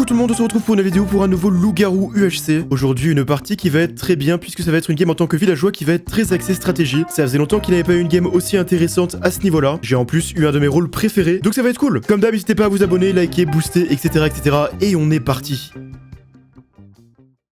Coucou tout le monde, on se retrouve pour une vidéo pour un nouveau loup-garou UHC. Aujourd'hui une partie qui va être très bien puisque ça va être une game en tant que villageois qui va être très axée stratégie. Ça faisait longtemps qu'il n'avait pas eu une game aussi intéressante à ce niveau-là. J'ai en plus eu un de mes rôles préférés, donc ça va être cool. Comme d'hab, n'hésitez pas à vous abonner, liker, booster, etc. Et on est parti.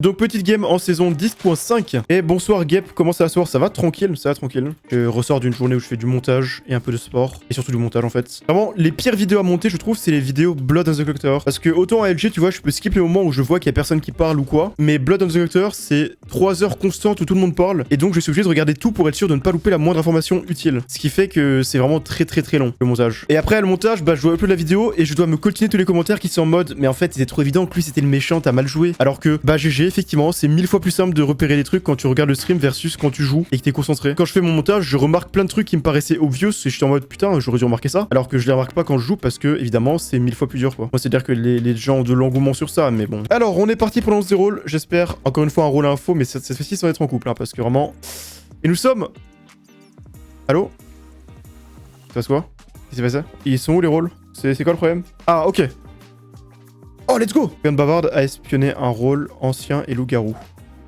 Donc petite game en saison 10.5. Et bonsoir Gep, comment ça va ce soir? Ça va tranquille, ça va tranquille. Je ressors d'une journée où je fais du montage et un peu de sport. Et surtout du montage en fait. Vraiment, les pires vidéos à monter je trouve c'est les vidéos Blood on the Doctor. Parce que autant à LG tu vois je peux skip les moments où je vois qu'il y a personne qui parle ou quoi. Mais Blood on the Doctor c'est 3 heures constantes où tout le monde parle. Et donc je suis obligé de regarder tout pour être sûr de ne pas louper la moindre information utile. Ce qui fait que c'est vraiment très long le montage. Et après le montage bah je dois upload la vidéo et je dois me coltiner tous les commentaires qui sont en mode mais en fait c'était trop évident que lui c'était le méchant, t'as mal joué. Alors que bah GG effectivement, c'est 1000 fois plus simple de repérer des trucs quand tu regardes le stream versus quand tu joues et que t'es concentré. Quand je fais mon montage, je remarque plein de trucs qui me paraissaient obvious et j'étais en mode putain, j'aurais dû remarquer ça. Alors que je les remarque pas quand je joue parce que évidemment, c'est 1000 fois plus dur quoi. Moi, c'est-à-dire que les gens ont de l'engouement sur ça, mais bon. Alors, on est parti pour lancer des rôles. J'espère encore une fois un rôle info, mais cette fois-ci sans être en couple, hein, parce que vraiment. Et nous sommes. Allô? Ça passe quoi? Qu'est-ce qui s'est passé? Ils sont où les rôles? C'est quoi le problème? Ah, ok. Oh, let's go! Gagne Bavarde a espionné un rôle ancien et loup-garou.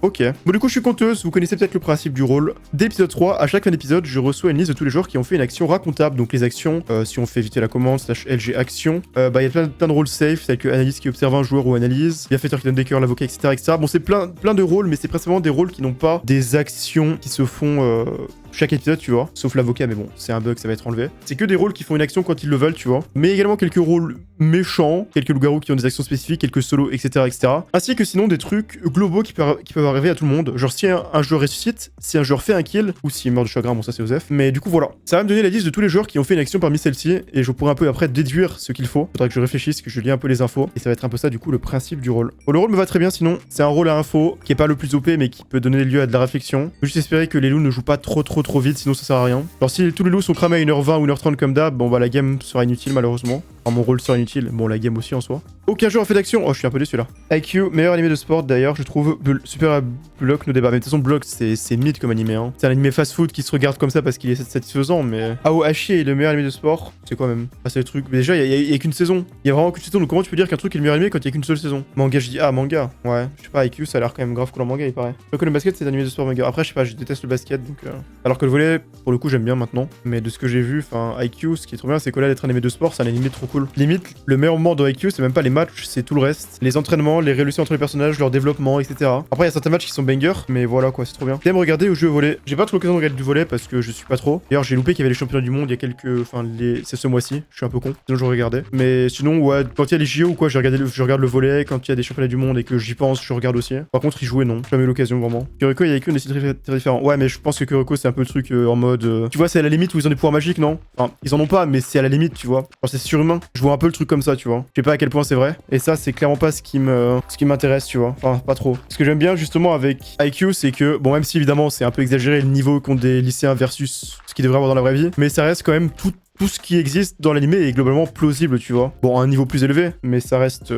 Ok. Bon du coup je suis conteuse, vous connaissez peut-être le principe du rôle. Dès l'épisode 3, à chaque fin d'épisode, je reçois une liste de tous les joueurs qui ont fait une action racontable. Donc les actions, si on fait éviter la commande, /LG action, bah il y a plein de rôles safe, tels que analyse qui observe un joueur ou analyse, bienfaiteur qui donne des cœurs, l'avocat, etc. Bon c'est plein de rôles, mais c'est principalement des rôles qui n'ont pas des actions qui se font chaque épisode, tu vois. Sauf l'avocat, mais bon, c'est un bug, ça va être enlevé. C'est que des rôles qui font une action quand ils le veulent, tu vois. Mais également quelques rôles méchants, quelques loups-garous qui ont des actions spécifiques, quelques solos, etc. Ainsi que sinon des trucs globaux qui peuvent arriver à tout le monde. Genre si un joueur ressuscite, si un joueur fait un kill, ou s'il meurt de chagrin, bon ça c'est Osef. Mais du coup voilà. Ça va me donner la liste de tous les joueurs qui ont fait une action parmi celles-ci, et je pourrai un peu après déduire ce qu'il faut. Faudra que je réfléchisse, que je lis un peu les infos, et ça va être un peu ça du coup le principe du rôle. Bon, le rôle me va très bien sinon, c'est un rôle à info, qui est pas le plus OP, mais qui peut donner lieu à de la réflexion. Faut juste espérer que les loups ne jouent pas trop vite, sinon ça sert à rien. Alors si tous les loups sont cramés à 1h20 ou 1h30 comme d'hab, bon bah la game sera inutile malheureusement. Enfin, mon rôle sera inutile, bon la game aussi en soi. Aucun joueur a fait d'action, oh je suis un peu déçu là. IQ, meilleur animé de sport d'ailleurs, je trouve super bloc nos débats. Mais de toute façon bloc c'est mythe comme animé hein. C'est un animé fast food qui se regarde comme ça parce qu'il est satisfaisant mais... Aohashi est le meilleur animé de sport, c'est quoi même? Ah c'est le truc, mais déjà il y a qu'une saison. Il y a vraiment qu'une saison, donc comment tu peux dire qu'un truc est le meilleur animé quand il y a qu'une seule saison? Manga je dis ah manga, ouais. Je sais pas, IQ ça a l'air quand même grave cool en manga il paraît. Je crois que le basket c'est un animé de sport manga. Après je sais pas, je déteste le basket donc... Alors que le volley, pour le coup j'aime bien maintenant. Mais de ce que j'ai vu, enfin IQ, ce qui est trop bien c'est que là d'être animé de sport c'est un animé trop cool. Limite, le meilleur moment de IQ c'est même pas les matchs, c'est tout le reste. Les entraînements, les révolutions entre les personnages, leur développement, etc. Après il y a certains matchs qui sont bangers, mais voilà quoi, c'est trop bien. J'aime regarder ou jouer au volley. J'ai pas trop l'occasion de regarder du volley parce que je suis pas trop. D'ailleurs j'ai loupé qu'il y avait les championnats du monde il y a quelques... Enfin c'est ce mois-ci, je suis un peu con. Sinon je regardais. Mais sinon ouais, quand il y a les JO ou quoi, je regarde le volley. Quand il y a des championnats du monde et que j'y pense, je regarde aussi. Par contre y jouer non, j'ai jamais eu l'occasion vraiment. Kuriko, il y a IQ, on est très différents. Ouais mais je pense que Kuriko c'est un peu le truc en mode... Tu vois c'est à la limite où ils ont des pouvoirs magiques non? Enfin ils en ont pas mais c'est à la limite tu vois. Genre c'est surhumain. Je vois un peu le truc comme ça tu vois. Je sais pas à quel point c'est vrai. Et ça c'est clairement pas ce qui m'intéresse tu vois. Enfin pas trop. Ce que j'aime bien justement avec IQ c'est que bon même si évidemment c'est un peu exagéré le niveau contre des lycéens versus ce qu'ils devraient avoir dans la vraie vie, mais ça reste quand même tout ce qui existe dans l'anime est globalement plausible, tu vois. Bon, à un niveau plus élevé, mais ça reste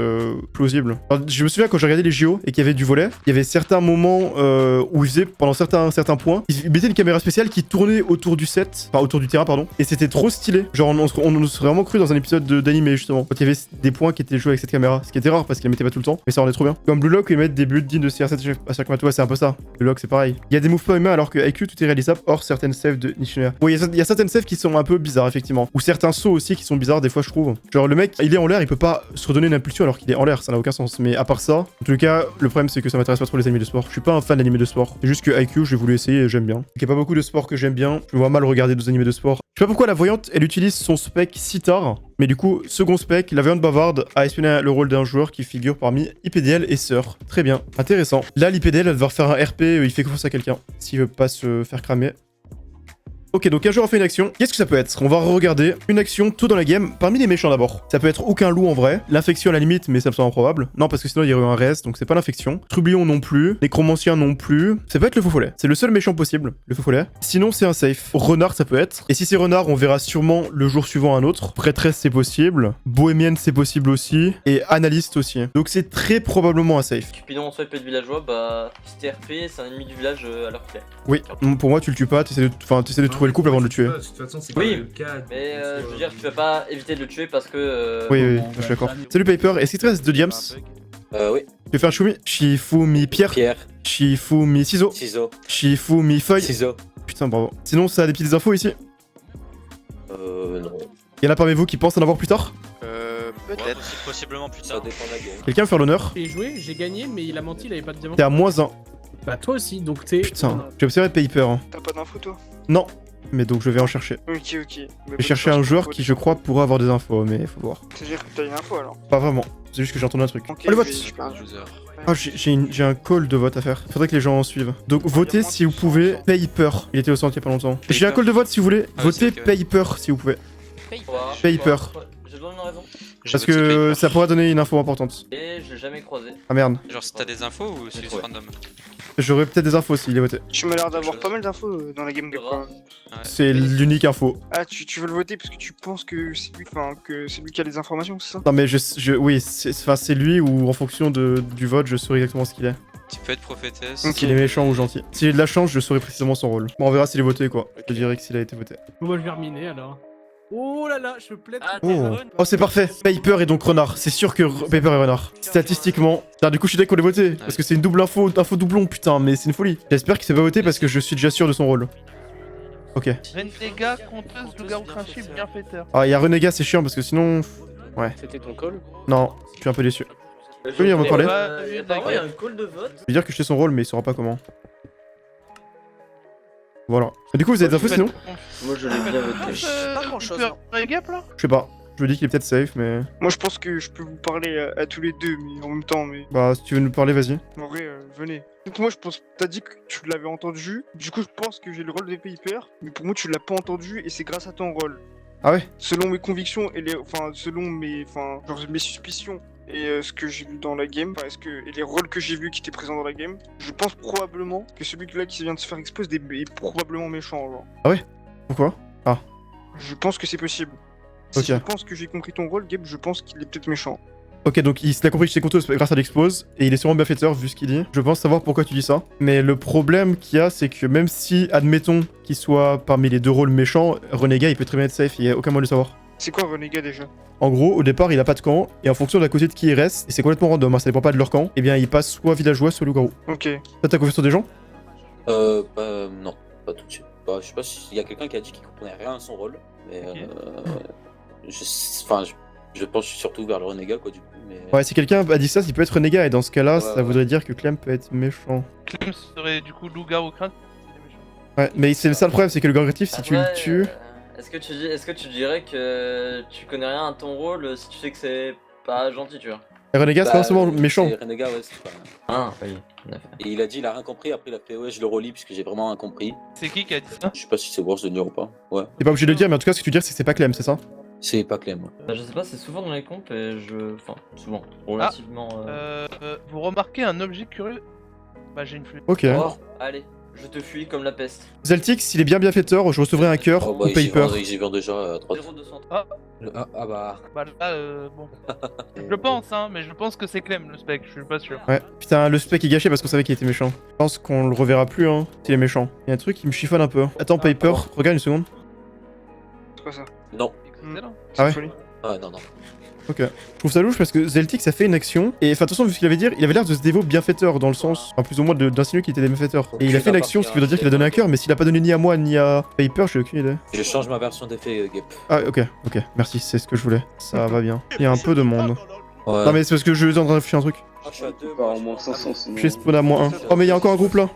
plausible. Alors, je me souviens quand j'ai regardé les JO et qu'il y avait du volley, il y avait certains moments où ils faisaient, pendant certains points, ils mettaient une caméra spéciale qui tournait autour du set, enfin autour du terrain, pardon, et c'était trop stylé. Genre, on serait vraiment cru dans un épisode d'anime, justement, quand il y avait des points qui étaient joués avec cette caméra, ce qui était rare parce qu'ils la mettaient pas tout le temps, mais ça rendait trop bien. Comme Blue Lock, ils mettent des buts dignes de CR7 à chaque match, ouais, c'est un peu ça. Blue Lock, c'est pareil. Il y a des moves pas humains alors que IQ, tout est réalisable, hors certaines saves de Nishiner. Bon, il y a certaines saves qui sont un peu bizarres, effectivement, ou certains sauts aussi qui sont bizarres des fois je trouve. Genre le mec il est en l'air, il peut pas se redonner une impulsion alors qu'il est en l'air, ça n'a aucun sens. Mais à part ça, en tout cas le problème c'est que ça m'intéresse pas trop les animés de sport. Je suis pas un fan d'animés de sport. C'est juste que IQ j'ai voulu essayer et j'aime bien. Il y a pas beaucoup de sports que j'aime bien. Je me vois mal regarder d'autres animés de sport. Je sais pas pourquoi la voyante elle utilise son spec si tard. Mais du coup, second spec, la voyante bavarde a espionné le rôle d'un joueur qui figure parmi IPDL et Sœur. Très bien, intéressant. Là l'IPDL elle va devoir faire un RP, il fait confiance à quelqu'un s'il veut pas se faire cramer. Ok, donc un joueur a fait une action. Qu'est-ce que ça peut être? On va regarder une action tôt dans la game, parmi les méchants d'abord. Ça peut être aucun loup en vrai. L'infection à la limite, mais ça me semble improbable. Non, parce que sinon il y aurait eu un reste, donc c'est pas l'infection. Trublion non plus. Nécromancien non plus. Ça peut être le faux follet. C'est le seul méchant possible, le faux follet. Sinon, c'est un safe. Renard, ça peut être. Et si c'est renard, on verra sûrement le jour suivant un autre. Prêtresse, c'est possible. Bohémienne, c'est possible aussi. Et analyste aussi. Donc c'est très probablement un safe. Cupidon en swipe de villageois, bah, si t'es RP, c'est un ennemi du village à l'heure qu'il est. Oui, pour moi, tu le tues pas, t'essaies de trouver le couple avant de le tuer. De toute façon, c'est Oui, pas le cas. mais je veux dire, tu vas pas éviter de le tuer parce que. Oui, je suis d'accord. Salut Piper, est-ce qu'il te reste 2 diams? Oui. Tu fais un Shumi? Shifumi pierre. Pierre. Shifumi ciseaux. Ciseaux. Shifumi feuille. Ciseaux. Putain, bravo. Sinon, ça a des petites infos ici. Non. Y'en a parmi vous qui pensent en avoir plus tard? Peut-être. Possiblement plus Ça tard. dépend de la game. Quelqu'un me faire l'honneur? J'ai joué, j'ai gagné, mais il a menti, il avait pas de diamant. T'es à -1. Bah toi aussi, donc t'es... Putain, j'ai observé Paper. Hein. T'as pas d'infos toi? Non, mais donc je vais en chercher. Ok. J'ai cherché un joueur qui, je crois, pourrait avoir des infos, mais faut voir. C'est-à-dire que t'as une info alors? Pas vraiment. C'est juste que j'ai entendu un truc. Ok, Oh, le vote! j'ai perdu. Ah, j'ai un call de vote à faire. Faudrait que les gens en suivent. Donc votez si vous pouvez. Paper. Il était au centre il y a pas longtemps. J'ai un call de vote si vous voulez. Ah, Votez c'est ok. Paper si vous pouvez. Paper. J'ai besoin d'une raison. Parce que ça pourrait donner une info importante. Et je l'ai jamais croisé. Ah merde. Genre si t'as des infos ou c'est juste Ouais. random? J'aurais peut-être des infos s'il est voté. Tu m'as l'air d'avoir pas mal d'infos dans la game. Grave. C'est l'unique info. Ah, tu veux le voter parce que tu penses que c'est lui, que c'est lui qui a les informations, c'est ça? Non mais oui, c'est lui ou en fonction du vote, je saurai exactement ce qu'il est. Tu peux être prophétesse. Ok. S'il est méchant ou gentil. S'il a de la chance, je saurai précisément son rôle. Bon, on verra s'il est voté quoi. Je dirais que s'il a été voté. Moi je vais reminer alors. Oh là là, je me plaide. Ah, Oh, oh c'est parfait. Paper est donc renard. C'est sûr que Paper est renard. Statistiquement. Ah, du coup, je suis d'accord qu'on l'ait voté. Parce que c'est une double info doublon, putain, mais c'est une folie. J'espère qu'il s'est pas voté parce que je suis déjà sûr de son rôle. Ok. Renégat, conteuse, loup-garou craché, bienfaiteur. Ah, il y a Renégat, c'est chiant parce que sinon. C'était ton call? Non, je suis un peu déçu. Oui, on va parler. Apparemment, il y a un call de vote. Je vais dire que je sais son rôle, mais il saura pas comment. Voilà. Et du coup, vous avez des infos sinon? Moi, je l'ai bien voté. Pas grand chose. Renégat là? Je sais pas. Je me dis qu'il est peut-être safe, mais. Moi, je pense que je peux vous parler à tous les deux, mais en même temps, mais. Bah, si tu veux nous parler, vas-y. En vrai, venez. Moi, je pense. T'as dit que tu l'avais entendu. Du coup, je pense que j'ai le rôle de Paper. Mais pour moi, tu l'as pas entendu et c'est grâce à ton rôle. Ah ouais? Selon mes convictions et les. Enfin, selon mes. Enfin, genre mes suspicions et ce que j'ai vu dans la game. Enfin, et les rôles que j'ai vus qui étaient présents dans la game. Je pense probablement que celui-là qui vient de se faire expose est probablement méchant, genre. Pourquoi? Je pense que c'est possible. Si Ok. je pense que j'ai compris ton rôle, Gabe, je pense qu'il est peut-être méchant. Ok, donc il a compris que j'étais conteuse grâce à l'expose, et il est sûrement bienfaiteur vu ce qu'il dit. Je pense savoir pourquoi tu dis ça. Mais le problème qu'il y a, c'est que même si, admettons qu'il soit parmi les deux rôles méchants, Renégat il peut très bien être safe, il y a aucun moyen de le savoir. C'est quoi Renégat déjà? En gros, au départ, il a pas de camp, et en fonction de la côté de qui il reste, et c'est complètement random, hein, ça dépend pas de leur camp, et bien il passe soit villageois, soit loup-garou. Ok. Toi, t'as confiance sur des gens? Non, pas tout de suite. Bah, je sais pas s'il y a quelqu'un qui a dit qu'il comprenait rien à son rôle, mais je pense surtout vers le renégat quoi du coup. Mais... Ouais, si quelqu'un a dit ça, il peut être Renégat, et dans ce cas-là, Ouais, ça ouais. voudrait dire que Clem peut être méchant. Clem serait du coup loup-garou crainte. Ouais, mais c'est ça le problème, c'est que le correctif, si tu le Après, tues... Est-ce que tu dirais que tu connais rien à ton rôle si tu sais que c'est pas gentil, tu vois? Et Renégat, c'est pas forcément c'est méchant. Renégat, ouais, c'est pas... Ah, oui. Et il a dit il a rien compris, après il a fait ouais je le relis puisque j'ai vraiment rien compris. C'est qui a dit ça? Je sais pas si c'est worse de dire ou pas. Ouais. T'es pas obligé de le dire, mais en tout cas, ce que tu dis, c'est que c'est pas Clem, c'est ça? C'est pas Clem. Ouais. Bah, je sais pas, c'est souvent dans les comptes et enfin, souvent, relativement. Vous remarquez un objet curieux? Bah j'ai une flûte. Ok. Oh, allez, je te fuis comme la peste. Zeltix, s'il est bien bienfaiteur, je recevrai un cœur Oh, bah, ou Paper. j'y vais déjà à 3. 0,200. Ah bah. Bah là, bon. Je le pense, hein, mais je pense que c'est Clem le spec, je suis pas sûr. Ouais, putain, le spec est gâché parce qu'on savait qu'il était méchant. Je pense qu'on le reverra plus, hein, s'il est méchant. Il y a un truc qui me chiffonne un peu. Attends, Paper, regarde une seconde. C'est quoi ça? Non. Excellent. C'est Ah ouais folie. Ah non. Ok. Je trouve ça louche parce que Zeltix a fait une action, et enfin, attention, vu ce qu'il avait dit, il avait l'air de se dévot bienfaiteur dans le sens, enfin, plus ou moins d'insinuer qu'il était bienfaiteur. Et il a fait une action, ce qui voudrait dire qu'il a donné un cœur, mais s'il a pas donné ni à moi ni à Paper, j'ai aucune idée. Je change ma version d'effet Gap. Ah, ok, merci, c'est ce que je voulais. Ça va bien. Il y a un peu de monde. Ouais. Non, mais c'est parce que je suis en train de réfléchir un truc. Ah, je suis à 2. Pas en moins 500 sinon. Je suis spawn à -1. Oh, mais il y a encore un groupe là.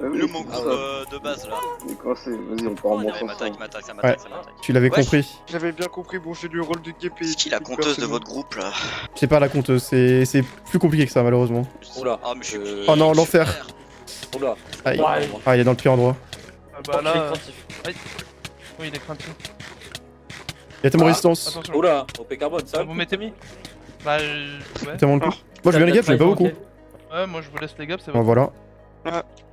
Le mon groupe de base là. Mais quoi c'est? Vas-y, on part en Il y moins avait 500. m'attaque, ça m'attaque. Tu l'avais Wesh. compris. J'avais bien compris, bon, j'ai lu le rôle de Gabe et. C'est qui la conteuse de votre groupe là? C'est pas la conteuse, c'est plus compliqué que ça, malheureusement. Oula. Ah, mais je suis. Oh non, l'enfer. Oula. Aïe. Ouais. Ah, il est dans le pire endroit. Ah bah là, Craintif. oui il est craintif. Il y a tellement de résistance. Attention. Oula. OP carbone ça. Ah, vous mettez mis? Bah ouais. Tellement de coup. Moi, je viens les gaps, mais pas beaucoup. Ouais, moi je vous laisse les gaps, c'est Bon, bon. voilà.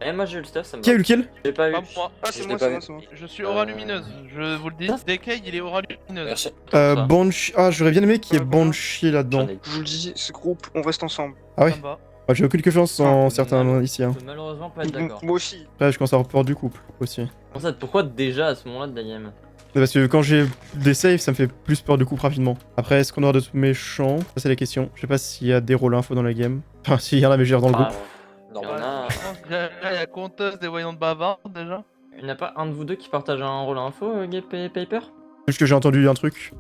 Et moi j'ai eu le stuff, ça me Qui a eu le kill? J'ai pas eu. Pas moi. Ah, c'est Je moi, l'ai pas c'est moi, vu. c'est moi. Je suis aura lumineuse, je vous le dis. DK il est aura lumineuse. Merci. Banshee. Ah, j'aurais bien aimé qu'il y ait Banshee là-dedans. Je vous le dis, ce groupe, on reste ensemble. Ah ouais? Ça me va. Ah, j'ai aucune confiance en certains ici. Hein. Je peux malheureusement pas être d'accord. Moi aussi. Là, je commence à avoir peur du couple aussi. En fait, pourquoi déjà à ce moment-là de la game? Parce que quand j'ai des saves, ça me fait plus peur de couper rapidement. Après, est-ce qu'on aura d'autres méchants? Ça, c'est la question. Je sais pas s'il y a des rôles info dans la game. Enfin, s'il y en a, mais je veux dire dans le Ah, groupe. il y en Normalement. a... Je pense que là, il y a conteuse des voyants de bavard déjà. Il n'y en a pas un de vous deux qui partage un rôle info, Gape et Paper? Juste que j'ai entendu un truc.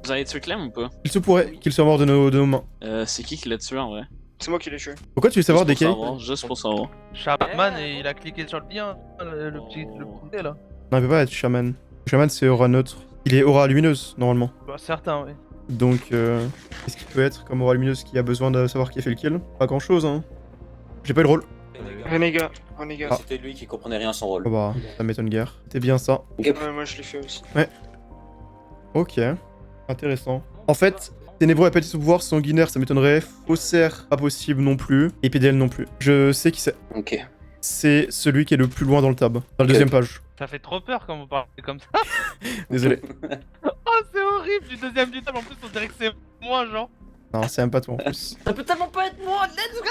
Vous avez tué Clem ou pas? Il se pourrait qu'il soit mort de nos mains. C'est qui l'a tué en vrai? C'est moi qui l'ai tué. Pourquoi tu veux savoir Juste DK? pour savoir, juste pour savoir. Chapman et il a cliqué sur le lien, le petit dé là. Non, il peut pas être Shaman. Shaman, c'est aura neutre. Il est aura lumineuse, normalement. Bah, certain, oui. Donc, qu'est-ce qu'il peut être comme aura lumineuse qui a besoin de savoir qui a fait le kill? Pas grand chose, hein. J'ai pas eu le rôle. Renégat. C'était lui qui comprenait rien à son rôle. Oh bah, ça m'étonne guère. C'était bien ça. Ouais, moi je l'ai fait aussi. Ok. Intéressant. En fait, Ténébreux a pas son pouvoir, sanguinaire, ça m'étonnerait. Faussaire, pas possible non plus. Et PDL non plus. Je sais qui c'est. Ok. C'est celui qui est le plus loin dans le tab. Dans la deuxième page. Ça fait trop peur quand vous parlez comme ça. Désolé. Oh, c'est horrible, du deuxième du table en plus, on dirait que c'est moi, genre. Non, c'est même pas toi en plus. Ça peut tellement pas être moi, let's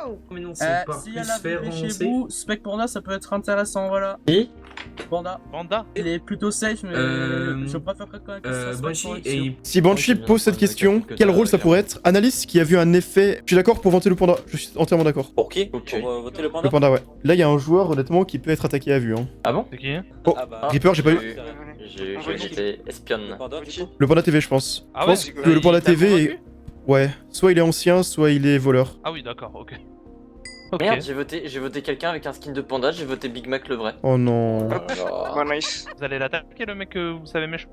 go! Mais non, c'est pas S'il y plus a la faire vérité chez avancer. vous, Spec Panda, ça peut être intéressant, voilà. Qui? Panda. Panda. Il est plutôt safe, mais Euh, je préfère quand même que ça soit Banshee pour être et sûr. il- Si Banshee pose cette question, quel rôle ça pourrait être? Analyse qui a vu un effet. Je suis d'accord pour vanter le panda. Je suis entièrement d'accord. Pour qui? Ok. Pour voter le Le panda? panda, ouais. Là, il y a un joueur, honnêtement, qui peut être attaqué à vue. Hein. Ah bon? C'est qui? Oh, Ah bah. Reaper, j'ai pas eu. J'ai voté Le espionne. panda, du coup? Le panda TV, je pense. Ah je ouais, pense c'est que le panda TV est. Ouais. Soit il est ancien, soit il est voleur. Ah oui, d'accord, ok. Ok. Merde, j'ai voté quelqu'un avec un skin de panda, j'ai voté Big Mac le vrai. Oh non. Ah, Bah nice. Vous allez l'attaquer, le mec que vous savez méchant.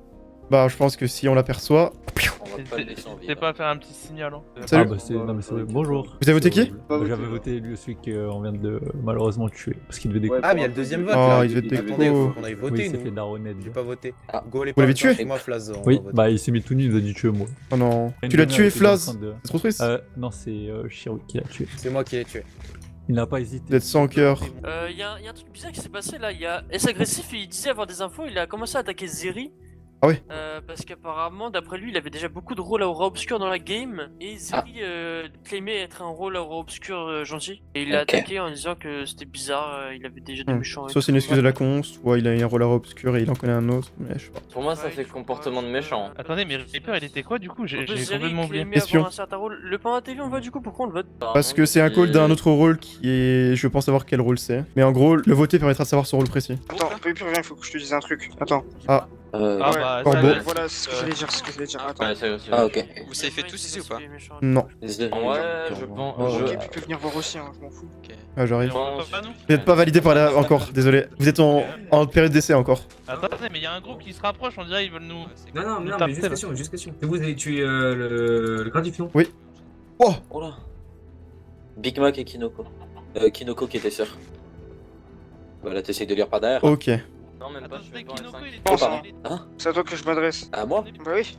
Bah, je pense que si on l'aperçoit. on va pas le laisser en vie. N'hésitez pas à faire un petit signal. Hein. Salut. Ah bah c'est... Non mais c'est... Bonjour. Vous avez voté qui? J'avais voté lui, celui qu'on vient de malheureusement tuer, parce qu'il devait découvrir. Ah, mais il y a le deuxième vote Oh, là. il devait être Attendez, faut déco. qu'on aille Oui, voter, il s'est nous. fait daronnet. J'ai pas voté. Ah. Go les Vous l'avez parents, tué? moi Flaz. on Oui, va voter. bah il s'est mis tout nu, il a dit tuer moi. Oh non. Une Tu l'as demi-heure, tué, il était en Flaz? train de- C'est trop triste. Non, c'est Shiro qui l'a tué. C'est moi qui l'ai tué. Il n'a pas hésité. D'être sans cœur. Il y a un truc bizarre qui s'est passé là, il y a S agressif, il disait avoir des infos, il a commencé à attaquer Zeri. Ah ouais. Parce qu'apparemment, d'après lui, il avait déjà beaucoup de rôles à aura obscur dans la game, et Zeri claimait être un rôle à aura obscur gentil. Et il l'a Ok. attaqué en disant que c'était bizarre, il avait déjà des méchants. et Soit c'est une tout. excuse de la con, soit il a un roller obscur et il en connaît un autre. Mais je sais pas. Pour moi, ça fait comportement de méchant. Attendez, mais Reaper, il était quoi du coup? J'ai Zeri complètement oublié. claimait Espion. avoir un certain rôle. Le Panda TV, on voit du coup pourquoi on le vote. Parce que c'est un call d'un autre rôle qui est. Je pense savoir quel rôle c'est. Mais en gros, le voter permettra de savoir son rôle précis. Attends, Paper, viens, il faut que je te dise un truc. Attends. Ah Ouais. bah, Corbeau. ça, Voilà, c'est ce que j'allais dire, c'est ce que j'allais dire. Attends. Ouais, c'est Ah, ok. Vous savez fait tous ici ou pas? Non. Ouais, je pense. Ok, je- puis il peut venir voir aussi, hein, je m'en fous. Ah, j'arrive. on vote pas, nous? Vous n'êtes pas validé par là encore, désolé. Vous êtes en période d'essai encore. Attendez, mais il y a un groupe qui se rapproche, on dirait ils veulent nous. Non, non, nous non, taper, mais juste là. question, juste question. Vous avez tué le gratifiant? Oh. Oh là. Big Mac et Kinoko. Kinoko qui était sûr. Bah là t'essayes de lire par derrière. Ok. Non, même pas, je Attendez, vais voir Kinoko, les il est Pense, pas- hein. il est- Hein? C'est à toi que je m'adresse. À moi? Bah oui.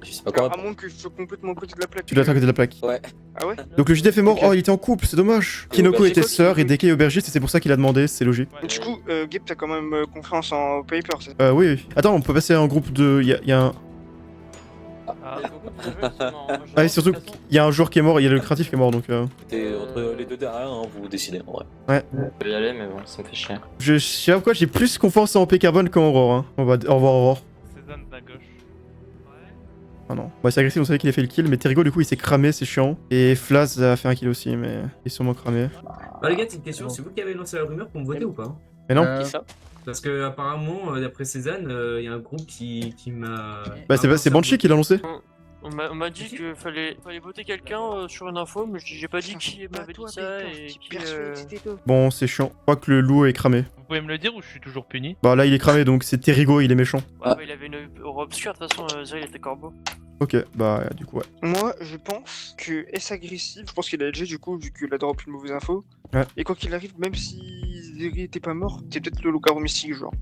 Je sais pas quoi. À moins que je sois complètement à côté de la plaque. Tu dois être à côté de la plaque. Ouais. Ah ouais? Donc le JDF est mort. Ok. Oh, il était en couple, c'est dommage. Kinoko c'est était quoi qui- sœur et DK est aubergiste et c'est pour ça qu'il a demandé, c'est logique. Du coup, Gabe, t'as quand même confiance en Paper, c'est Oui, oui. Attends, on peut passer à un groupe de. Il y a un. Ah. Il y a beaucoup de jeux qui sont en- Ah, et surtout, il y a un joueur qui est mort, il y a le créatif qui est mort donc. T'es entre les deux derrière, hein, vous décidez en vrai. Je vais y aller, mais bon, ça me fait chier. Je sais pas pourquoi j'ai plus confiance en P Carbone qu'en Aurore. Hein. Au revoir, Aurore. Cézanne de la gauche. Ah non. Bah, c'est agressif, on savait qu'il a fait le kill, mais Terrigo, du coup, il s'est cramé, c'est chiant. Et Flaz a fait un kill aussi, mais il est sûrement cramé. Bah les gars, c'est une question, c'est vous qui avez lancé la rumeur pour me voter ou pas? Mais non. Qui ça? Parce que apparemment, d'après Cézanne, il y a un groupe qui m'a... Bah, c'est Banshee qui l'a lancé. On m'a dit qu'il fallait voter quelqu'un sur une info, mais j'ai pas dit qui m'avait dit ça et qui. Bon, c'est chiant. Je crois que le loup est cramé. Vous pouvez me le dire ou je suis toujours puni? Bah, là, il est cramé, donc c'est Terrigo, il est méchant. Ouais, bah, il avait une aura obscure, de toute façon, Zeri il était corbeau. Ok, bah, du coup, ouais. Moi, je pense que S agressif, je pense qu'il a LG du coup, vu qu'il a drop une mauvaise info. Ouais. Et quoi qu'il arrive, même si Zeri était pas mort, c'est peut-être le loup-garou mystique, genre.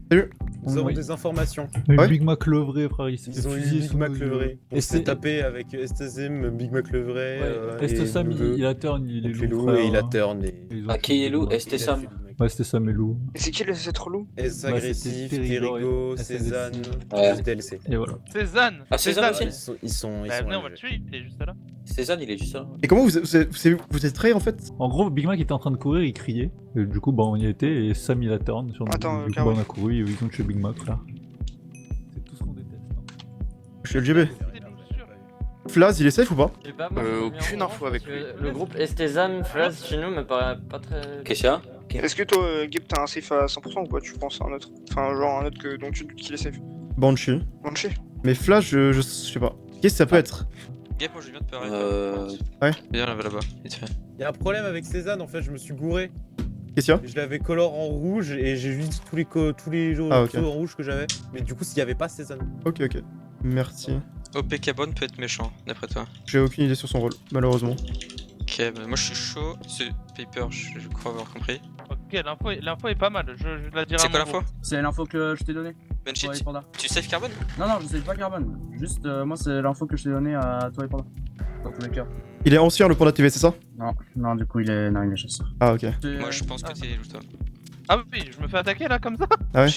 Nous avons des informations. Ouais. Big Mac le vrai, frère, il s'est fait Ils ont eu fusiller Big sous Mac nos le yeux. vrai. On Et s'est c'est... tapé avec STZM, Big Mac le vrai. Ouais, Est-ce et Sam, nous deux. il a turn, il est Donc les loup, loups frère, et il a hein. turn. Et... Ils ont Ah, qui est loup? fait- Est-ce Sam? Ouais, c'était ça, Melou. Et c'est qui cet relou? S Bah, agressif, c'était Terrigo, SNC. Cézanne, Ouais. plus DLC. Et voilà. Cézanne. Ah, Cézanne aussi. Ils sont Bah, venez, on va allés. le tuer, il est juste là. Cézanne, il est juste là. Et comment vous êtes trahi en fait? En gros, Big Mac était en train de courir, il criait. Et du coup, bah, on y était et Sam il a turn sur nous. Attends, Du coup, bah, on a couru et ils ont tué Big Mac là. C'est tout ce qu'on déteste. Hein. Je suis LGB. Flaz, il est safe ou pas? J'ai pas moi, aucune info avec lui. Le groupe Estezan, Flaz, chez nous me paraît pas très. Qu'est-ce qu'il y a? Est-ce que toi, Gib, t'as un safe à 100% ou pas? Tu penses à un autre? Enfin, genre un autre dont tu doutes qu'il est safe. Banshee. Banshee. Mais Flash, je sais pas. Qu'est-ce que ça peut être? Gap, moi je viens de peur. Ouais. Viens là-bas, vite fait. Il y a un problème avec Cézanne, en fait, je me suis gouré. Qu'est-ce qu'il y a? Je l'avais color en rouge et j'ai juste dit tous les jours Ah, ok. en rouge que j'avais. Mais du coup, s'il y avait pas Cézanne. Ok, ok. Merci. OP Cabon peut être méchant, d'après toi. J'ai aucune idée sur son rôle, malheureusement. Ok, bah moi je suis chaud. Ce paper, je crois avoir compris. Ok, l'info est pas mal, je la dirai. C'est quoi l'info? C'est l'info que je t'ai donnée. Banshee, Toi et Panda. tu save Carbone? Non, non, je sais pas Carbone. Juste, moi, c'est l'info que je t'ai donnée à toi et Panda. Dans tous les cas. Il est ancien le Panda TV, c'est ça? Non, non, du coup, il est chasseur. Ah, ok. Moi je pense que t'es loup-toi. Ah oui, je me fais attaquer là comme ça? Ah ouais?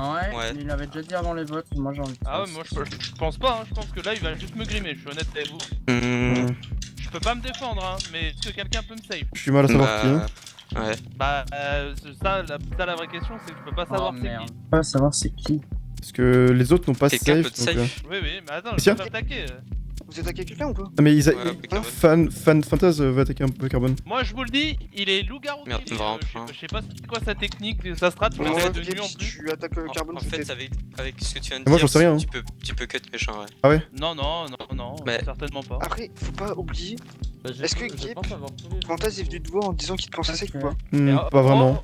Ah ouais, Ouais. il l'avait déjà dit avant les votes, moi j'ai envie de Ah ouais, moi je pense pas, hein. Je pense que là il va juste me grimer, je suis honnête avec vous. Je peux pas me défendre, hein, mais est-ce que quelqu'un peut me save? Je suis mal à savoir qui. Ouais. Bah, ça la vraie question, c'est que je peux pas savoir c'est qui. Pas savoir c'est qui. Parce que les autres n'ont pas Quelqu'un peut safe. te Donc, safe? Oui, oui, mais attends, Qu'est-ce je qu'il y me a fais attaquer. Vous attaquez quelqu'un ou pas? Ah, mais Fantaz va attaquer un peu Carbone. Moi je vous le dis, il est loup-garou. Merde, vraiment pas. Je sais pas c'est quoi sa technique, sa strat, mais Moi, c'est de Gib, nuit en si plus. tu attaques Carbone, En c'est fait, peut-être. avec ce que tu viens de Moi, dire, j'en sais rien, hein. tu peux cut méchant, ouais. Ah ouais? Non, non, non, non, Mais- certainement pas. Après, faut pas oublier. Est-ce que Gib, pense avoir tous les- Fantas est venu te voir en disant qu'il te pensait safe ou pas? Et, Pas vraiment.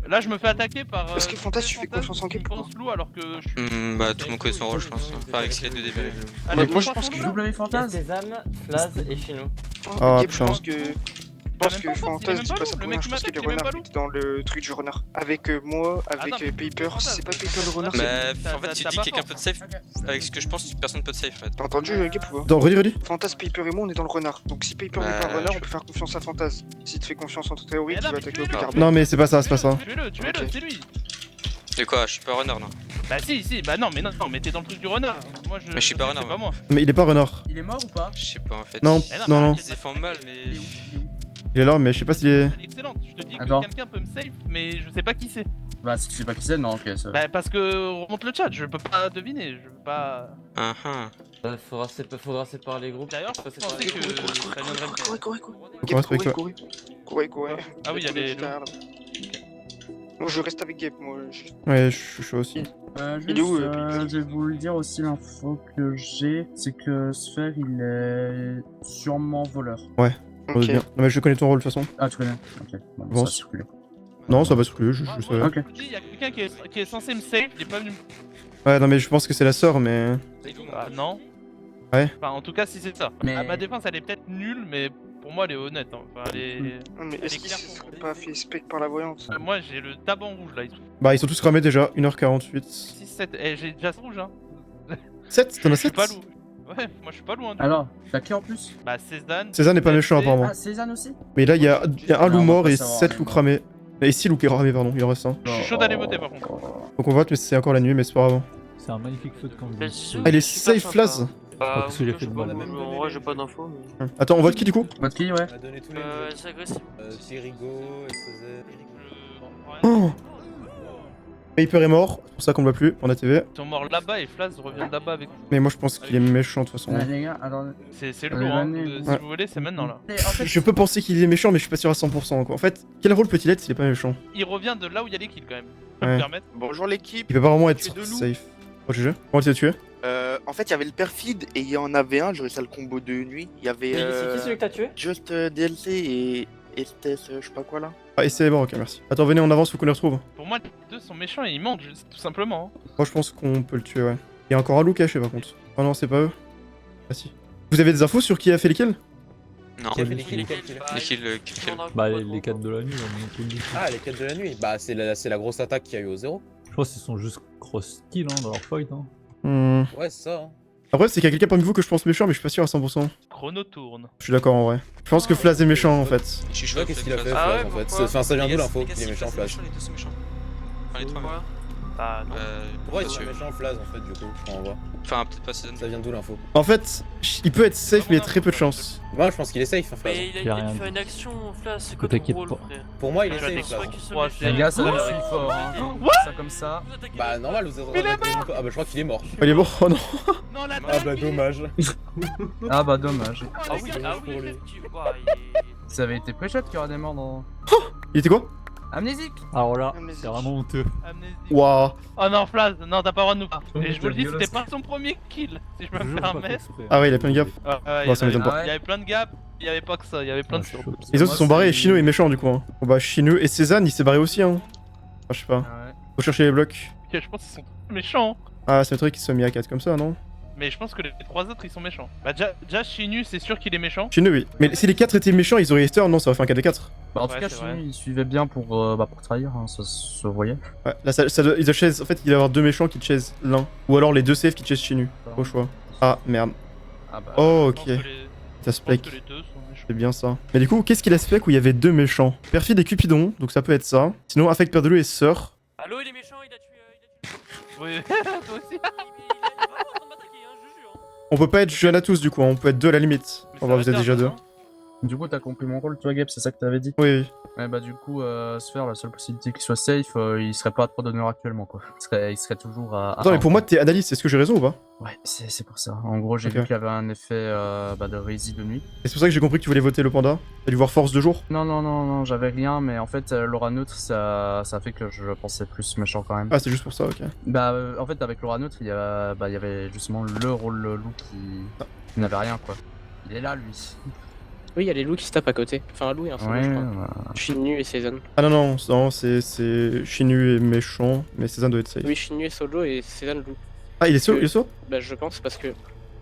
Là je me fais attaquer par. Est-ce que Fantas, tu fais confiance en Gib ou pas? pense loup alors que je suis. Bah, tout le monde connaît son rôle, je pense. Enfin, avec les deux débuts. Allez, moi, je pense que W Fantasme. Estezan, Flaz et Chino. Ah, Gib, je putain. pense que. Je pense que Fantas dit pas ça pour rien, je pense qu'il est il est même renard pas loup. dans le truc du renard. Avec moi, avec Attends, mais Paper, Fantas, c'est pas Paper le renard, Mais c'est. en fait, tu t'as dis pas quelqu'un fort. peut te safe. Avec ce que je pense, personne peut te safe, en fait. T'as entendu Gib ou pas? Attends, redis. Fantas, Paper et moi on est dans le renard. Donc si Paper n'est pas Bah, renard, je- on peut faire confiance à Fantas. Si tu fais confiance en ton théorie, Mais tu non, vas mais attaquer au tuez-le. Carbone. Non, mais c'est pas ça, c'est pas ça. Tuez-le, Ok. c'est lui. De quoi? Je suis pas runner, non. Bah si, bah non, mais t'es dans le truc du renard. Moi je. Mais je suis pas sais, renard, c'est pas moi. Mais il est pas renard. Il est mort ou pas? Je sais pas, en fait. Non, Mais non, non. mais Il se défend mal, mais. Il est où? Il est où? Il est là, mais je sais pas s'il est. C'est excellent, je te dis que Attends. quelqu'un peut me save, mais je sais pas qui c'est. Bah, si tu sais pas qui c'est, non, ok, ça. Bah parce que remonte le chat, je peux pas deviner, je peux pas. Ah. Faudra séparer les groupes. D'ailleurs, je pensais que ça viendrait de. Gib, reste avec toi. Courez. Ah oui, il y a des. Moi je reste avec Gib, moi. Ouais, je suis chaud aussi. Il est où, Je vais vous le dire aussi, l'info que j'ai, c'est que Sphere, il est sûrement voleur. On est bien. Non, mais je connais ton rôle de toute façon. Ah, tu connais? Ok, bon, Bon, ça a circulé. Non, ça va circuler, je Moi, savais. moi, Ok. je vous dis, il y a quelqu'un qui est censé me save, il est pas venu. Ouais, non, mais je pense que c'est la sœur, mais. Ah non. Ouais. Enfin, en tout cas, si c'est ça. Mais- À ma défense, elle est peut-être nulle, mais pour moi, elle est honnête. Hein. Enfin, elle est. Non, mais est-ce qu'il se serait pas fait spec par la voyante? Moi, j'ai le taban rouge là. Bah, ils sont tous cramés déjà, 1h48. 6, 7. Eh, j'ai déjà ce rouge, hein. 7? T'en as Je suis 7? pas loin. Ouais, moi je suis pas loin. Alors, t'as qui en plus? Bah, Cézanne. Cézanne n'est pas méchant, TLC. apparemment. Ah, Cézanne aussi? Mais là, il y a un loup Non, on va mort pas et savoir, 7 mais loups bon. cramés. Et 6 loups cramés, pardon, il en reste un. Je suis chaud d'aller voter par contre. Donc on vote, mais c'est encore la nuit, mais c'est pas grave. C'est un magnifique feu de camp. Mais si, Ah, il est super safe sympa. Flaz. Bah, parce que j'ai je fait sais de pas, mal. en vrai, j'ai pas d'infos. Mais... Attends, on vote qui du coup? Votre qui, ouais? On a donné tous les C'est agressif. Terrigo, SZ. Oh, Paper est mort, c'est pour ça qu'on le voit plus en ATV. Ils sont morts là-bas et Flaz revient de là-bas avec nous. Mais moi je pense qu'il est méchant de toute façon. Ouais, les gars, alors. C'est le lourd, hein. Si Ouais. vous voulez, c'est maintenant là. En fait, Je peux penser qu'il est méchant, mais je suis pas sûr à 100% quoi. En fait, quel rôle peut-il être s'il est pas méchant? Il revient de là où il y a les kills quand même. Je peux Ouais. me permettre. Bonjour l'équipe. Il peut pas vraiment être Tuer deux loups. safe. Oh, GG. Comment tu l'as tué? En fait, il y avait le perfide et il y en avait un, j'ai réussi à le combo de nuit. Il y avait C'est qui celui que t'as tué? Just DLC et Estes, je sais pas quoi là. Ah, et c'est bon, ok, merci. Attends, venez, on avance, faut qu'on les retrouve. Pour moi, les deux sont méchants et ils mentent, juste, tout simplement. hein. Moi je pense qu'on peut le tuer, ouais. Il y a encore un loup caché par contre. Oh non, c'est pas eux. Ah si. Vous avez des infos sur qui a fait lesquels? Non. Qui a fait les Les kills kills. Bah, les 4 de la nuit, on peut le dire. Ah, les 4 de la nuit. Bah, c'est la grosse attaque qu'il y a eu au 0. Je pense qu'ils sont juste cross-kill hein, dans leur fight. Hein. Hmm. Ouais, c'est ça. Hein. Après, c'est qu'il y a quelqu'un parmi vous que je pense méchant, mais je suis pas sûr à 100%. chrono tourne. Je suis d'accord en vrai. Je pense que Flaz est méchant en fait. Je suis chaud. Ouais, qu'est-ce qu'il a fait, Ah Flaz, ouais, en fait pourquoi Enfin, ça vient d'où Les gars, l'info les gars, qu'il est si méchant, Flaz Flaz les deux sont méchants. Enfin, les trois même. Ah non. Pourquoi il parce est que- méchant, Flaz, en fait, du coup Je comprends pas. Enfin, peut-être pas Season. Ça vient d'où l'info? En fait, il peut être safe mais il y a très peu de chance. Moi, je pense qu'il est safe, hein, Flaz. Mais il y a a rien dû dit. faire une action, Flas, c'est quoi T'inquiète ton rôle, pas. frère? Pour moi, il est Je vais safe, Flaz. que ce Ouais, mec- c'est- Les gars, ça Ouais, me ouais, suit ouais. fort, hein. Ça comme ça. Bah, normal, vous êtes en train d'attaquer mon pote. Ah, bah, je crois qu'il est mort. Oh, il est mort. Oh non. Non, la Ah, bah, dommage. Ah bah dommage. Ah oui, dommage ah pour oui, lui. effectivement. Ouais, il est- Ça avait été pré-shot qu'il y aurait des morts dans... Il était quoi? Amnésique. Alors là, Amnésique. c'est vraiment honteux. Amnésie. Waouh. Oh non, Flaz, non, t'as pas le droit de nous faire. Oh, Et je vous le dis, putain, c'était pas son premier kill, si je peux me Jure, pas fait permettre. exprès. Ah ouais, il a plein de gaps. Ah, ouais, Bon, ça m'étonne pas. il y avait plein de gaps, il y avait pas que ça, il y avait plein de Ouais, je suis choses. chaud. Les autres Moi, se sont barrés et c'est- Chino est méchant du coup. Hein. Bon bah Chino et Cézanne il s'est barré aussi hein. Enfin, je sais pas. Ah ouais. Faut chercher les blocs. Ok, je pense qu'ils sont méchants. Ah ça m'étonnerait qu'ils se soient mis à 4 comme ça non? Mais je pense que les trois autres ils sont méchants. Bah, déjà Shinu, c'est sûr qu'il est méchant. Chino oui. Mais si les 4 étaient méchants ils auraient resté non ça aurait fait un 4 des 4. Bah en Ouais, tout cas, c'est Chinu, vrai. il suivait bien pour trahir, hein, ça se voyait. Ouais là il doit chase. En fait il doit y avoir 2 méchants qui chase l'un. Ou alors les 2 safe qui chase Chinu. Au choix. Ah merde. Ah bah... Oh Je ok. pense que les- Ça je pense spec. que les deux sont méchants. C'est bien ça. Mais du coup qu'est-ce qu'il a spec où il y avait 2 méchants? Perfide et Cupidon donc ça peut être ça. Sinon Affect Perdelu et Sœur. Allô, il est méchant, il a tué. Oui, toi aussi. Il est vraiment en train de m'attaquer, hein, je jure. On peut pas être jeune à tous du coup, hein. On peut être 2 à la limite. Mais Oh ça bah va vous êtes faire, déjà 2. non? Du coup, t'as compris mon rôle, toi, Gab, c'est ça que t'avais dit? Oui oui. Ouais, bah du coup, Sphere, la seule possibilité qu'il soit safe, il serait pas à 3 d'honneur actuellement, quoi. Il serait toujours à... Attends mais pour moi t'es analyste, est-ce que j'ai raison ou pas? Ouais, c'est pour ça. En gros, j'ai Ok. vu qu'il y avait un effet de Résy de nuit. Et c'est pour ça que j'ai compris que tu voulais voter le panda. T'as dû voir Force de jour. Non, j'avais rien, mais en fait, l'aura neutre, ça a fait que je pensais plus méchant quand même. Ah c'est juste pour ça, ok. Bah, en fait, avec l'aura neutre, il y avait justement le rôle loup qui n'avait rien, quoi. Il est là, lui. Oui, il y a les loups qui se tapent à côté. Enfin, un loup et un solo, Ouais, je crois. bah... Shinu et Season. Ah non, c'est Chinu est méchant, mais Cézanne doit être safe. Oui, Shinu est solo et Season loup. Ah il est saut, il est saut? Bah, je pense parce que.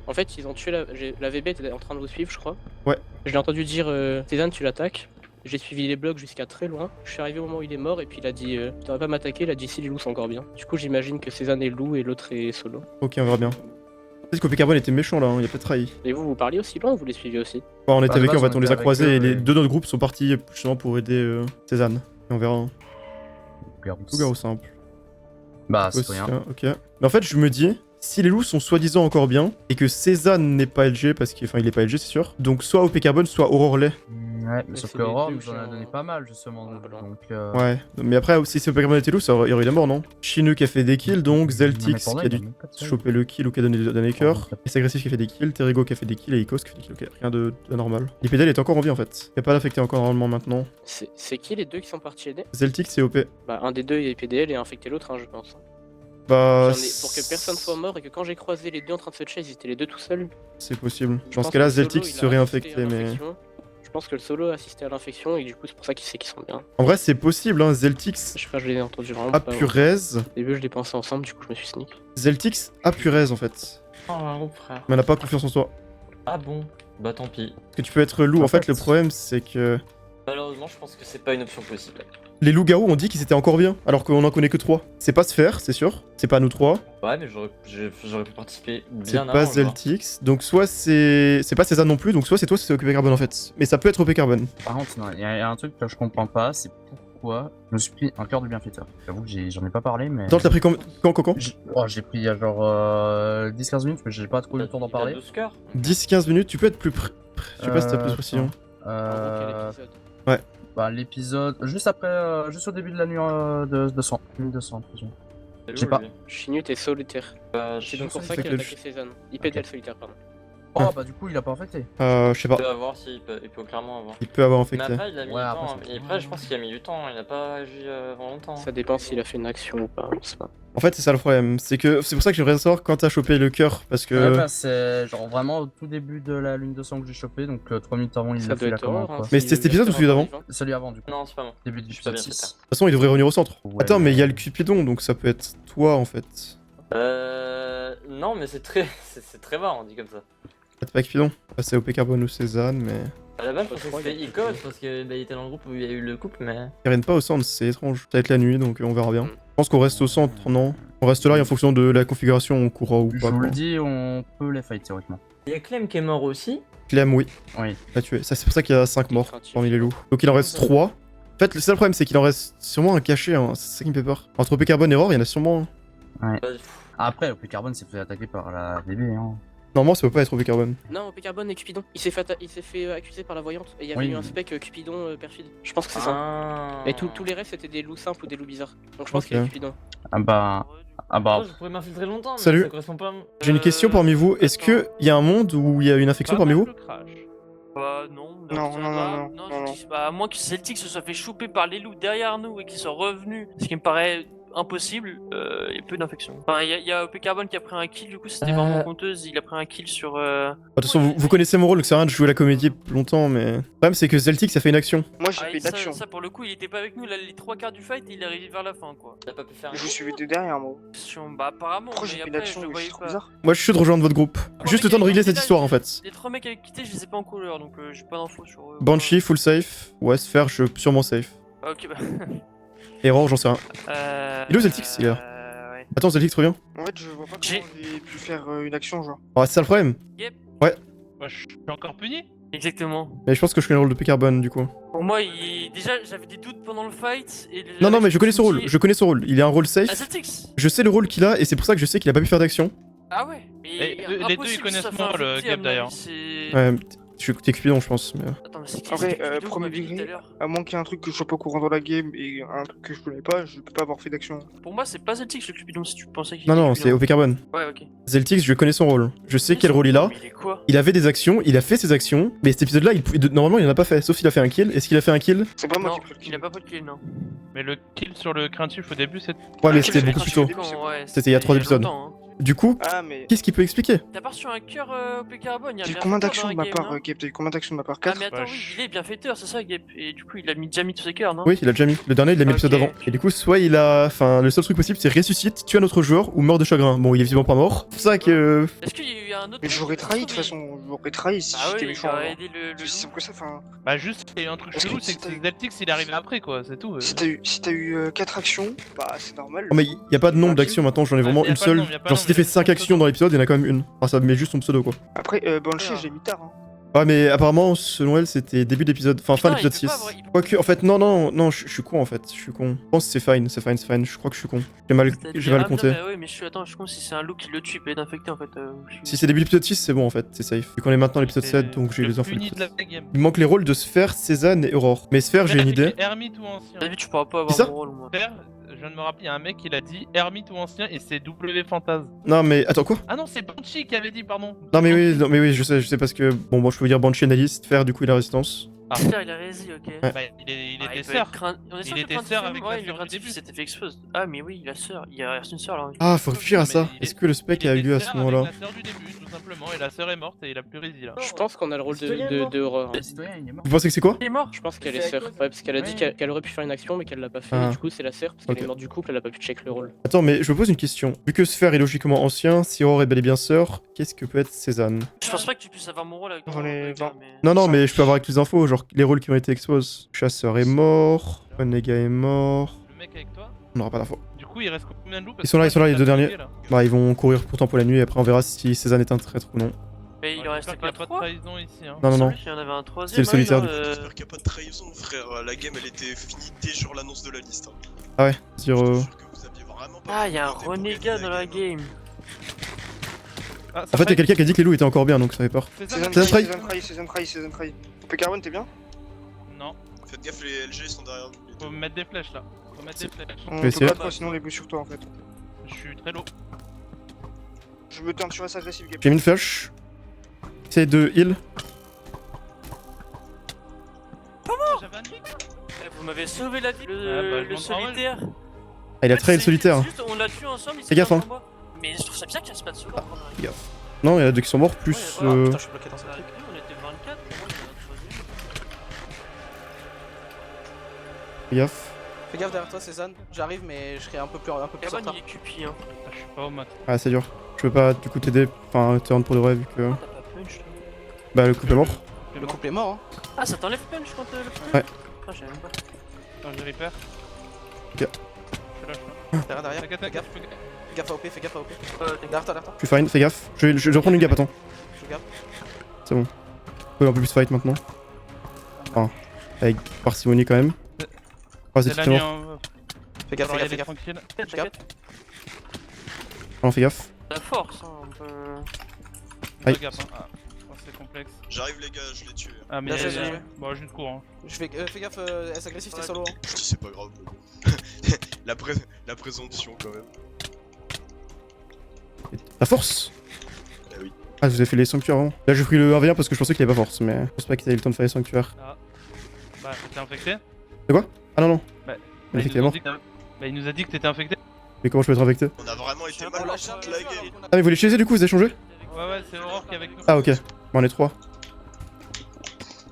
En fait, ils ont tué la VB était en train de vous suivre, je crois. Ouais. Je l'ai entendu dire Season, tu l'attaques. J'ai suivi les blocs jusqu'à très loin. Je suis arrivé au moment où il est mort et puis il a dit tu devrais pas m'attaquer. Il a dit si les loups sont encore bien. Du coup, j'imagine que Season est loup et l'autre est solo. Ok, on verra bien. Peut-être qu'OP Carbone était méchant là, hein. Il a peut-être trahi. Et vous parliez aussi loin ou vous les suiviez aussi? Bon, on était Bah, de avec eux, base, en fait, on on les était a avec croisés eux, et les et- 2 de notre groupe sont partis justement pour aider Cézanne. Et on verra. Loup-garou simple. Bah, c'est Aussi, rien. hein, ok. Mais en fait, je me dis, si les loups sont soi-disant encore bien, et que Cézanne n'est pas LG, parce qu'il est pas LG, c'est sûr, donc soit OP Carbone, soit Aurore Lay. Ouais, mais Mais sauf c'est que les Aurore deux nous en a qui donné ont- pas mal, justement. Ah, voilà. Donc, Ouais, mais après, si c'est OP Carbone était loup, il y aurait eu la mort, non? Chinu qui a fait des kills, donc Zeltix qui a dû choper le kill ou qui a donné cœur. Et c'est agressif qui a fait des kills, Terrigo qui a fait des kills et Icos qui a fait des kills. Ok, rien de normal. L'Ipedal est encore en vie en fait. Il n'y a pas d'affecté encore normalement maintenant. C'est qui les deux qui sont partis aider? Zeltix et OP. Bah, un des deux est PDL et infecté l'autre, hein, je pense. Bah. Pour que personne soit mort et que quand j'ai croisé les deux en train de se chase, ils étaient les deux tout seuls. C'est possible. Je Dans pense ce cas-là, que le solo, Zeltix il a serait assisté infecté, à mais. l'infection. Je pense que le solo a assisté à l'infection et du coup c'est pour ça qu'il sait qu'ils sont bien. En vrai, c'est possible, hein. Zeltix Je sais pas, je l'ai entendu vraiment a pas. Purez. Au début je l'ai pensé ensemble, du coup je me suis sneak. Zeltix a Purez en fait. Oh, un frère. Mais elle n'a pas confiance en soi. Ah bon? Bah tant pis. Parce que tu peux être loup. En fait, le problème, c'est que. Malheureusement, je pense que c'est pas une option possible. Les loups-garous ont dit qu'ils étaient encore bien, alors qu'on en connaît que 3. C'est pas Sphère, c'est sûr. C'est pas nous 3. Ouais, mais j'aurais pu participer C'est bien pas avant. genre. Zeltix. Donc soit c'est pas César non plus, donc soit c'est toi, c'est OP Carbone en fait. Mais ça peut être OP Carbone. Par contre, il y a un truc que je comprends pas, c'est pourquoi je me suis pris un cœur de bienfaiteur. J'avoue que j'en ai pas parlé, mais. Attends, t'as pris quand J'ai pris il y a genre 10-15 minutes, mais j'ai pas trop eu le temps d'en parler. 12 cœurs. 10-15 minutes, tu peux être plus je sais pas si t'as plus précision. Ouais. Bah l'épisode juste après, juste au début de la nuit de 100, 1200 plus ou moins. J'ai pas. Chinu t'es solitaire. C'est donc pour ça qu'il a attaqué Cézanne. IPDL solitaire, pardon. Oh bah du coup il a pas infecté. Je sais pas. Il peut avoir, il peut clairement avoir. Il peut avoir infecté. Mais après, il a mis Ouais, du après, temps. c'est- Et après, je pense qu'il a mis du temps. Il a pas agi longtemps. Ça dépend s'il a fait une action ou pas, on sait pas. En fait, c'est ça le problème. C'est pour ça que j'aimerais savoir quand t'as chopé le cœur. Parce que. Ouais, bah, c'est genre vraiment au tout début de la lune de sang que j'ai chopé, donc 3 minutes avant il Ça a fait doit la être commande Aurore, quoi. hein, Mais c'était cet épisode ou celui d'avant? Celui avant du coup. Non, c'est pas moi. Début du épisode 6. De toute façon, il devrait revenir au centre. Ouais. Attends, mais il y a le Cupidon, donc ça peut être toi en fait. Non, mais c'est très, c'est très bas, on dit comme ça. C'est pas Cupidon. C'est OP Carbone ou Cézanne, mais. À la base, je pensais que c'était Icos parce que il était dans le groupe où il y a eu le couple, mais. Ils reviennent pas au centre, c'est étrange. Ça va être la nuit, donc on verra bien. Je pense qu'on reste au centre, non? On reste là et en fonction de la configuration, on courra ou Je pas. vous quoi. le dis, on peut les fight théoriquement. Il y a Clem qui est mort aussi. Clem, oui. Oui. L'a tué. Ça, c'est pour ça qu'il y a 5 morts parmi les loups. Donc il en reste 3. En fait, le seul problème, c'est qu'il en reste sûrement un caché. Hein. C'est ça qui me fait peur. Entre OP Carbone et Aurore, il y en a sûrement un. Ouais. Après, OP Carbone s'est fait attaquer par la bébé. Hein. Normalement, ça peut pas être OP Carbone. Non, OP Carbone et Cupidon. Il s'est fait accuser par la voyante. Et il y avait Oui. eu un spec Cupidon perfide. Je pense que c'est ça. Et tous les restes c'était des loups simples ou des loups bizarres. Donc je pense Ok. qu'il y a Cupidon. Ah bah. Ah bah. Je pourrais m'infiltrer longtemps, mais Salut. ça correspond pas. J'ai une question parmi vous. Est-ce qu'il y a un monde où il y a une infection parmi vous? Bah non, Non, ça non, va. non, non, non. Bah, à moins que Celtic se soit fait choper par les loups derrière nous et qu'ils soient revenus, ce qui me paraît impossible, il y a peu d'infections. Enfin, il y a OP Carbone qui a pris un kill, du coup c'était vraiment conteuse, il a pris un kill sur... De toute façon, vous connaissez mon rôle, donc ça sert à rien de jouer la comédie longtemps, mais... Le problème, c'est que Zeltic, ça fait une action. Moi, j'ai Ah, fait une ça, action. ça, pour le coup, il était pas avec nous, là, les 3 quarts du fight, et il est arrivé vers la fin, quoi. T'as pas pu faire un Je suivais de derrière, moi. Bah apparemment, Pourquoi j'ai mais fait une après, action? je le Mais voyais c'est trop pas. bizarre. Moi, je suis chaud de rejoindre votre groupe. Juste le temps de régler cette histoire, en fait. Les 3 mecs qui avaient quitté, je les ai pas en couleur, donc j'ai pas d'infos sur eux. Banshee, full safe. Ouais, Sphère, je suis sûrement safe. Ah, ok, bah... Error, j'en sais rien. Il est où Zeltic? Il est là. Ouais. Attends, Zeltic, reviens. En fait, je vois pas comment j'ai pu faire une action, genre. Ah, c'est ça le problème. Yep. Ouais. Bah, je suis encore puni. Exactement. Mais je pense que je connais le rôle de P-Carbone, du coup. Pour moi, déjà, j'avais des doutes pendant le fight. Et Non, mais je connais son rôle. Je connais son rôle. Il a un rôle Ah, safe. Celtics. Je sais le rôle qu'il a, et c'est pour ça que je sais qu'il a pas pu faire d'action. Ah ouais. Mais Les deux, ils connaissent moins le game d'ailleurs. Ouais, je suis écouté Cupidon, je pense. Mais... Attends, mais c'est Après, Cupidon que vous premier m'avez dit tout à degré, l'heure. à moins qu'il y ait un truc que je sois pas au courant dans la game et un truc que je connais pas, je peux pas avoir fait d'action. Pour moi, c'est pas Celtics le Cupidon si tu pensais qu'il Non, était non, Cupidon. c'est OP Carbone. Ouais, ok. Zeltix, je connais son rôle. Je sais quel rôle il a. Mais il est quoi? Il avait des actions, il a fait ses actions, mais cet épisode-là, normalement, il en a pas fait, sauf s'il a fait un kill. Est-ce qu'il a fait un kill? C'est pas moi Non, qui ai pris le il kill. a pas pris le kill, non. Mais le kill sur le craintif au début, c'est. Ouais, mais Ah, c'était le beaucoup plus tôt. Cupidon, ouais, C'était il y a 3 épisodes. longtemps, hein. Du coup, Ah, mais. qu'est-ce qu'il peut expliquer? T'as pas reçu un cœur OP Carbone, il y a J'ai eu bien combien fêteur d'actions dans de la ma game, part, non Gabe? T'as eu combien d'actions de ma part? Ah 4? mais attends, oui, il est bienfaiteur, c'est ça, Gabe. Et du coup, il a déjà mis tous ses cœurs, non? Oui, il a déjà mis. Le dernier, il l'a mis l'épisode Ok. d'avant. Et du coup, soit il a. Enfin, le seul truc possible, c'est ressuscite, tue un autre joueur ou meurt de chagrin. Bon, il est visiblement pas mort. C'est pour ça que. Est-ce qu'il y a eu un autre. Mais j'aurais trahi de toute façon, j'aurais trahi si Ah j'étais oui, méchant. il aurait alors. aidé le C'est simple que ça, enfin. Bah, juste, il y a eu un truc Parce que chelou, si c'est que t'as eu- Zeltix il est arrivé après quoi, c'est tout. Si t'as eu 4 actions, bah c'est normal. Oh, mais il y a pas de nombre d'actions maintenant, j'en ai vraiment y a une pas de seule. nombre, y a pas de Genre, si t'as nombre, fait 5 actions dans l'épisode, il y en a quand même une. Enfin, ça met juste ton pseudo quoi. Après, Banshee, je l'ai mis tard. Hein. Ouais, mais apparemment, selon elle, c'était début d'épisode. Enfin, fin Putain, il d'épisode peut pas 6. avoir- il peut- Quoique, en fait, non, je suis con en fait. Je suis con. Je pense que c'est fine. Je crois que je suis con. J'ai mal Ah, compté. putain, mais ouais, mais attends, je pense si c'est un loup qui le tue, il peut être infecté en fait. Si c'est début d'épisode 6, c'est bon en fait, c'est safe. Vu qu'on est maintenant à l'épisode 7, donc j'ai les infos. Puni de la game. Il manque les rôles de Sphère, Cézanne et Aurore. Mais Sphère, j'ai une idée. Ermite ou ancien. David, tu pourras pas Qui ça avoir mon rôle, moi. Père, je viens de me rappeler, il y a un mec qui l'a dit Ermite ou ancien et c'est W Fantasme. Non, mais attends, quoi? Ah non, c'est Banshee qui avait dit, pardon. Non, mais oui, je sais parce que. Bon, je peux vous dire Banshee analyste, Sphère, du coup, il a résistance. Ah, il a rési, ok. Ouais. Bah, il Ah, était il peut sœur. être craint- On est sûr Il que était Craintif sœur est avec mort, la ouais, le sœur du Craintif, début. il s'était fait expose. Ah, mais oui, la sœur, il reste une sœur là. Ah, faut réfléchir à ça. Mais il Est-ce que le spec a eu lieu à ce moment-là? La sœur du début, tout simplement, et la sœur est morte et il a plus rési là. Je pense qu'on a le rôle Citoyen de mort. Aurore. Le citoyen, il est mort. Vous pensez que c'est quoi? Il est mort. Je pense qu'elle est C'est sœur. avec Ouais, parce qu'elle a dit Ouais. qu'elle aurait pu faire une action, mais qu'elle l'a pas fait. Ah. Et du coup, c'est la sœur, parce qu'elle Ok. est morte du couple, elle a pas pu check le rôle. Attends, mais je me pose une question. Vu que Sphère est logiquement ancien, si Aurore est bel et bien sœur, qu'est-ce que peut être Cézanne? Je pense pas que tu puisses avoir mon rôle avec Dans ton les rôle, gars, 20. mais- Non, mais je peux avoir avec les infos, genre les rôles qui ont été exposés. Chasseur est mort, Onega est mort. Le mec avec toi. On n'aura pas d'infos. Du coup, il reste combien de loups? Ils sont là, les deux derniers. Bah, ils vont courir pourtant pour la nuit et après on verra si Cézanne est un traître ou non. Mais il en reste J'espère qu'il y a que pas de 3. trahison ici. Hein. Non, Il y en avait un C'est troisième. le solitaire, du coup. J'espère qu'il n'y a pas de trahison, frère. La game, elle était finie dès genre l'annonce de la liste. Hein. Ah ouais, dire. Je suis sûr que vous aviez vraiment pas Ah, il y a un voté pour renégat gagner dans la hein. game. Ah, En fait, il y a quelqu'un qui a dit que les loups étaient encore bien donc ça fait peur. Season Season Try. P-Carbone, t'es bien? Non, Faites gaffe, les LG sont derrière nous. les faut deux. mettre des flèches là. Faut mettre des flèches. On vais peut essayer. pas toi, sinon les bouts sur toi en fait. Je suis très low. Je me turn sur S agressif, Gabe. J'ai mis une flash. Essaye de heal. J'avais un nick. Eh, Vous m'avez sauvé la vie, Ah, bah, je le m'en travaille. solitaire. Ah, il a En fait, trahi le c'est solitaire. juste, on l'a tué ensemble, il Fais s'est gaffe, mis en hein. combat. Mais je trouve ça bien qu'il reste pas de solo. Fais gaffe. Non, il y en a deux qui sont morts, plus. Ouais, voilà, putain, je suis bloqué dans un truc. On était 24, pour moi, il y en a un troisième. Fais gaffe. Fais gaffe derrière toi, Cézanne. J'arrive, mais je serai un peu plus en Carbone, retard. il est cupi, hein. Ah, je suis pas au max. Ah, c'est dur. Je peux pas du coup t'aider. Enfin, te rendre pour de vrai vu que. T'as pas punch, toi. Bah, le couple est mort. Le couple est mort, hein. Ah, ça t'enlève punch quand le punch? Ouais. Ah, j'avais même pas. Non, j'ai repair. Ok. Je suis là, je suis là. Derrière, T'inquiète, fais gaffe. je peux- fais gaffe à OP. Derrière toi. Je suis fine, fais gaffe. Je vais reprendre une gap, attends. Je regarde. C'est bon. On peut un peu plus fight maintenant. Enfin, avec parcimonie quand même. Oh, c'est la tout nuit, mort. hein. Fais gaffe, Alors, fais y aller gaffe. tranquille. Fais gaffe. Non, fais gaffe. La force, hein, on peut. Aïe. Fais gaffe, hein. Ah, c'est complexe. J'arrive les gars, je l'ai tué. Ah, mais Bien joué, bien joué. bon, juste cours. Hein. Fais gaffe, est agressif, t'es solo. Hein. Je dis c'est pas grave. mais bon. la présomption quand même. La force. Eh oui. Ah, je vous ai fait les sanctuaires avant. Là, j'ai pris le 1v1 parce que je pensais qu'il avait pas force, mais je pense pas qu'il ait eu le temps de faire les sanctuaires. Ah. Bah, t'es infecté. C'est quoi? Ah non, non. Bah, Il est mort. il nous a dit que t'étais infecté. Mais comment je peux être infecté? On a vraiment été mal toute la game. Ah, mais vous les chez du coup, vous échangez? Ouais, c'est Aurore qui est avec nous. Ah, ok. Bon, on est 3.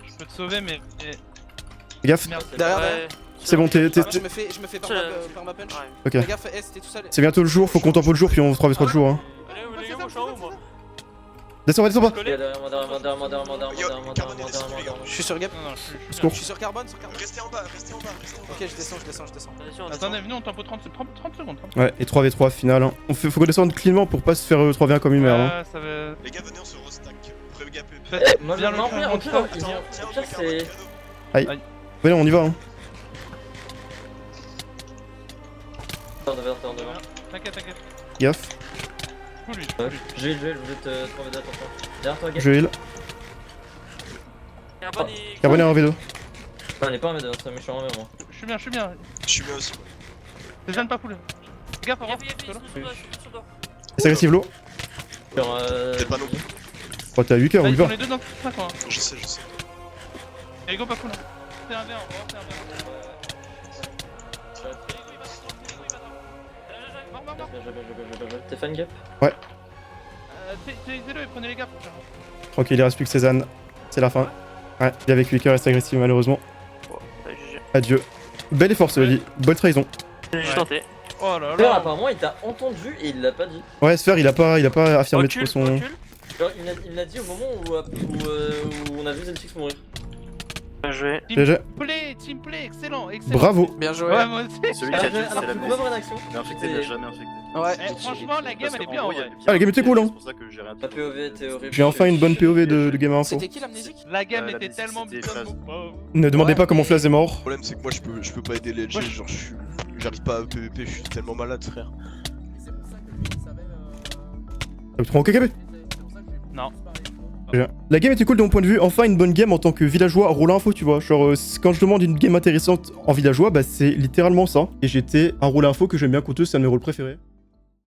Je peux te sauver, mais. Fais gaffe. Merde, Derrière. C'est bon, t'es. Je me fais par ma punch. Ok. Fais gaffe, t'es tout seul. C'est bientôt le jour, faut qu'on tempo le jour, puis on 3v3 le jour. Hein. Allez, les gars, moi je suis en haut, moi. Descends pas, descends pas. Derrière moi. Je suis sur gap. Non, Je Secours. suis sur carbone, Restez en bas. Ok, je descends. Attendez, venez, on tempo 30 secondes. Ouais, et 3v3 final. Hein. Faut qu'on descende cleanement pour pas se faire 3v1 comme une merde. Hein. Ça va. Les gars, venez, on se restack. Pré-gapé. Moi, Bien le non, faire, au pire, c'est. Aïe. Venez, on y va. Hein. T'es en devant. T'inquiète. Gaffe. J'ai vous êtes 3v2, attention. Derrière toi, gars. Je heal. Carbone est en V2. Non, il est pas en V2, c'est un méchant en V, moi. Je suis bien. Je suis bien aussi. C'est jeune pas full. Gaffe, Aurore. C'est agressif l'eau. T'es pas non plus. Oh, t'es à 8 coeurs, on y Ils va. sont les deux dans le coin. Je sais. Et go pas full. C'est un verre, Aurore, c'est un verre. T'es fan gap? Ouais. Taisez-le et prenez les gaps. Tranquille, il reste plus que Cézanne. C'est la fin. Ouais, il est avec 8 coeurs, reste agressif malheureusement. Adieu. Belle et force, Oli. Bonne trahison. J'ai tenté. Oh là Sphère, là. apparemment, il t'a entendu et il l'a pas dit. Ouais, Sphère, il a pas affirmé de son. Genre, il l'a dit au moment où on a vu Zeltix mourir. Bien joué. Team play, excellent. Bravo. Bien joué. Ouais, moi aussi. Celui qui a dit, c'est la Alors, bonne réaction. Mais infecté, il l'a jamais infecté. Ouais. Franchement, la game elle est bien en vrai. Ah, la game était cool, hein. C'est pour ça que j'ai rien dit. La POV était horrible. J'ai enfin une bonne POV de Game Info. C'était qui l'amnésique? La game la était musique, tellement c'était bien. Phase. Ne demandez pas comment Flaz est mort. Le problème c'est que moi je peux pas aider les LG, genre j'arrive pas à PVP, je suis tellement malade frère. Tu prends KKB. Non. La game était cool de mon point de vue, enfin une bonne game en tant que villageois à rôle info, tu vois. Genre, quand je demande une game intéressante en villageois, bah c'est littéralement ça. Et j'étais un rôle info que j'aime bien coûteux, c'est un de mes rôles préférés.